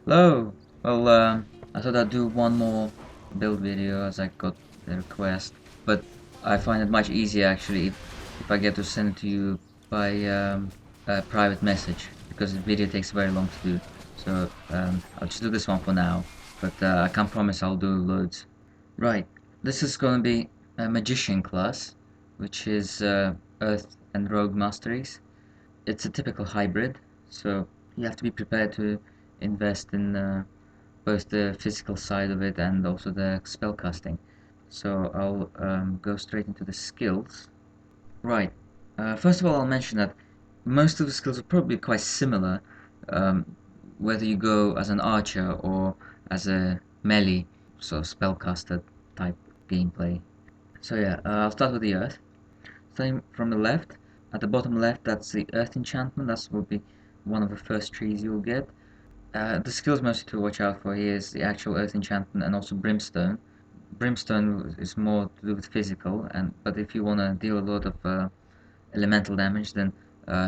Hello! Well, I thought I'd do one more build video as I got the request, but I find it much easier actually if I get to send it to you by a private message, because the video takes very long to do. So I'll just do this one for now, but I can't promise I'll do loads. Right, this is going to be a Magician class, which is Earth and Rogue Masteries. It's a typical hybrid, so you have to be prepared to invest in both the physical side of it and also the spellcasting. So I'll go straight into the skills. Right. First of all, I'll mention that most of the skills are probably quite similar, um, whether you go as an archer or as a melee, so spellcaster type gameplay. So yeah, I'll start with the earth. Starting from the left, at the bottom left, that's the earth enchantment. That will be one of the first trees you'll get. The skills mostly to watch out for here is the actual earth enchantment and also brimstone. Brimstone is more to do with physical, and but if you want to deal a lot of elemental damage, then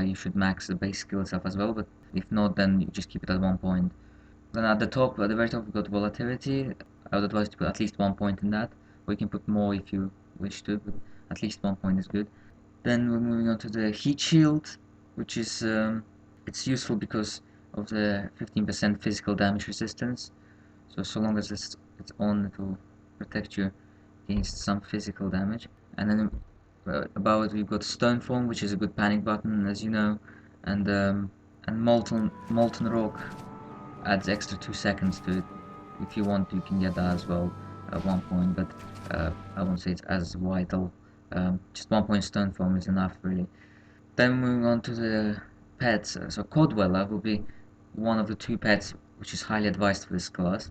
you should max the base skill itself as well. But if not, then you just keep it at 1 point. Then at the top, at the very top, we've got volatility. I would advise to put at least 1 point in that, or you can put more if you wish to, but at least 1 point is good. Then we're moving on to the heat shield, which is it's useful because of the 15% physical damage resistance. So long as it's on, it will protect you against some physical damage. And then above it we've got stone form, which is a good panic button, as you know, and molten rock adds extra 2 seconds to it. If you want, you can get that as well at 1 point, but I won't say it's as vital. Just 1 point stone form is enough, really. Then moving on to the pets. So Codweller will be one of the two pets which is highly advised for this class.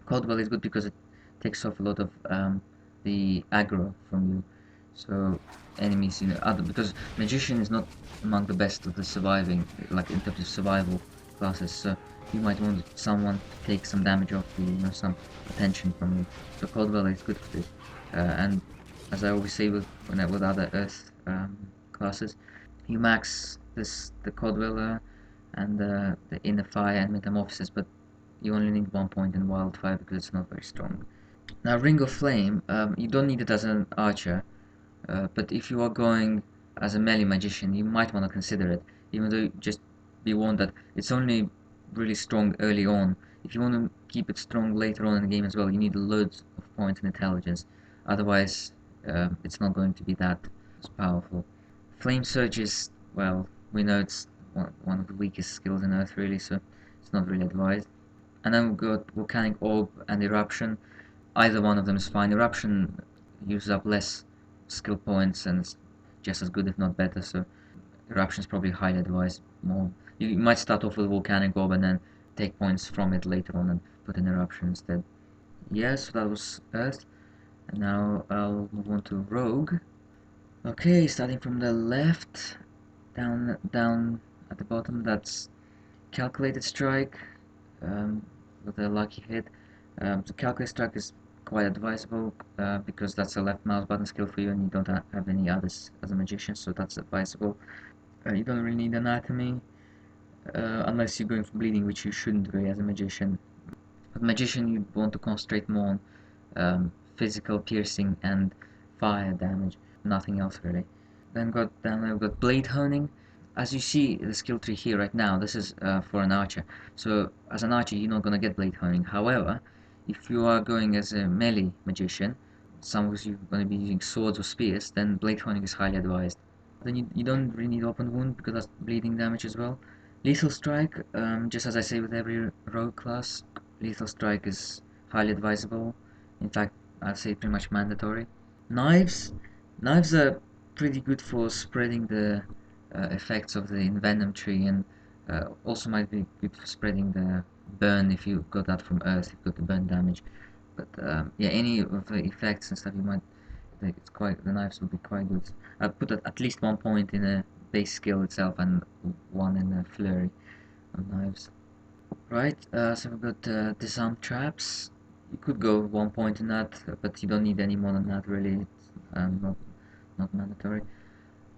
Codwell is good because it takes off a lot of the aggro from you. So enemies, other because magician is not among the best of the surviving, like in terms of survival classes. So you might want someone to take some damage off you, some attention from you. So Codwell is good for this. And as I always say with other Earth classes, you max the Codweller and the Inner Fire and Metamorphosis, but you only need 1 point in Wildfire because it's not very strong. Now Ring of Flame, you don't need it as an archer, but if you are going as a melee magician, you might want to consider it, even though just be warned that it's only really strong early on. If you want to keep it strong later on in the game as well, you need loads of points in intelligence. Otherwise, it's not going to be that powerful. Flame Surge is, well, we know it's one of the weakest skills in Earth, really, so it's not really advised. And then we've got Volcanic Orb and Eruption. Either one of them is fine. Eruption uses up less skill points and it's just as good, if not better. So Eruption is probably highly advised more. You might start off with Volcanic Orb and then take points from it later on and put in Eruption instead. Yes, so that was Earth. And now I'll move on to Rogue. Okay, starting from the left, down at the bottom, that's Calculated Strike with a lucky hit. The Calculated Strike is quite advisable because that's a left mouse button skill for you and you don't have any others as a magician, so that's advisable. You don't really need Anatomy unless you're going for bleeding, which you shouldn't really as a magician. As a magician, you want to concentrate more on physical piercing and fire damage, nothing else really. Then we've got Blade Honing. As you see the skill tree here right now, this is for an archer. So as an archer, you're not gonna get Blade Honing. However, if you are going as a melee magician, some of you are going to be using swords or spears, then Blade Honing is highly advised. Then you don't really need Open Wound because that's bleeding damage as well. Lethal Strike, just as I say with every rogue class, Lethal Strike is highly advisable. In fact, I'd say pretty much mandatory. Knives, knives are pretty good for spreading the effects of the Envenom tree, and also might be good for spreading the burn if you got that from Earth. You've got the burn damage, but yeah, any of the effects and stuff you might. It's quite the knives will be quite good. I put at least 1 point in a base skill itself and one in a flurry of knives. Right, so we've got disarm traps. You could go 1 point in that, but you don't need any more than that really. It's not mandatory.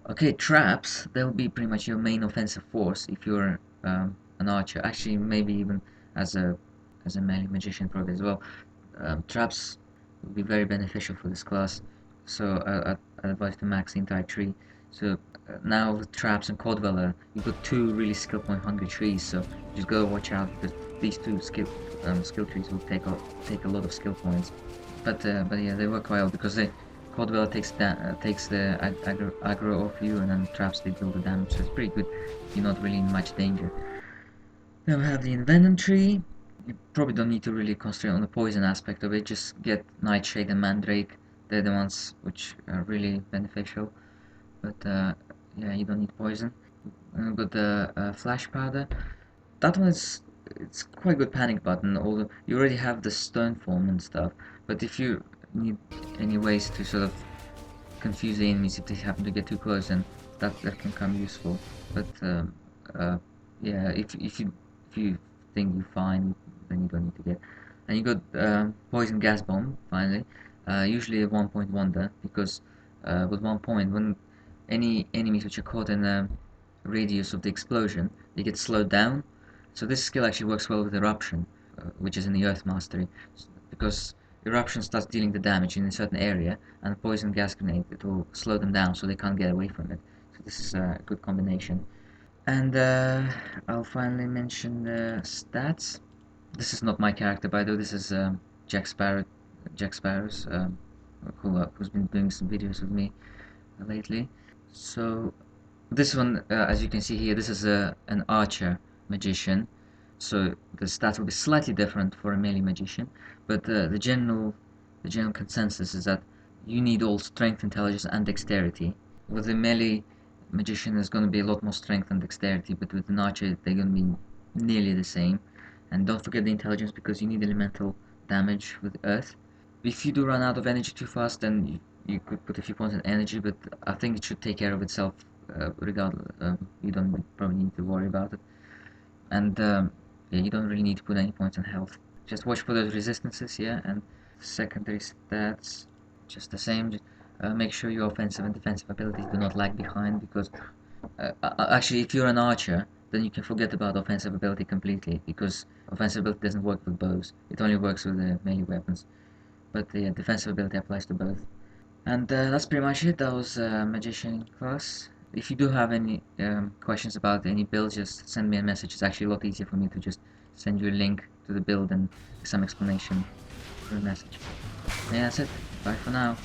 Okay, traps. They'll be pretty much your main offensive force if you're an archer. Actually, maybe even as a melee magician probably as well. Traps would be very beneficial for this class, so I advise to max the entire tree. So now with traps and Codweller, you've got two really skill point hungry trees, so just gotta watch out because these two skill trees will take a lot of skill points. But yeah, they work well because Codweller takes the aggro off you, and then traps they deal the damage, so it's pretty good. You're not really in much danger. Then we have the Envenom tree. You probably don't need to really concentrate on the poison aspect of it, just get Nightshade and Mandrake. They're the ones which are really beneficial. But yeah, you don't need poison. But the Flash Powder, that one is it's quite good panic button, although you already have the stone form and stuff. But if you need any ways to sort of confuse the enemies if they happen to get too close, then that can come useful. But uh, yeah, if you think you're fine, then you don't need to get. And you got poison gas bomb finally. Usually a 1 point wonder because with 1 point, when any enemies which are caught in the radius of the explosion, they get slowed down. So this skill actually works well with eruption, which is in the Earth Mastery, because eruption starts dealing the damage in a certain area, and poison gas grenade it will slow them down so they can't get away from it. So this is a good combination. And I'll finally mention the stats. This is not my character, by the way. This is Jack Sparrow, Jack Sparrow's, who's been doing some videos with me lately. So this one, as you can see here, this is an archer magician. So the stats will be slightly different for a melee magician, but the general consensus is that you need all strength, intelligence, and dexterity. With the melee magician, there's going to be a lot more strength and dexterity, but with an archer, they're going to be nearly the same. And don't forget the intelligence because you need elemental damage with earth. If you do run out of energy too fast, then you could put a few points in energy, but I think it should take care of itself regardless. You don't probably need to worry about it. And yeah, you don't really need to put any points in health. Just watch for those resistances, yeah, and secondary stats, just the same. Make sure your offensive and defensive abilities do not lag behind because actually, if you're an archer, then you can forget about offensive ability completely because offensive ability doesn't work with bows. It only works with the melee weapons. But the defensive ability applies to both. And that's pretty much it. That was Magician class. If you do have any questions about any build, just send me a message. It's actually a lot easier for me to just send you a link to the build and some explanation through a message. And yeah, that's it. Bye for now.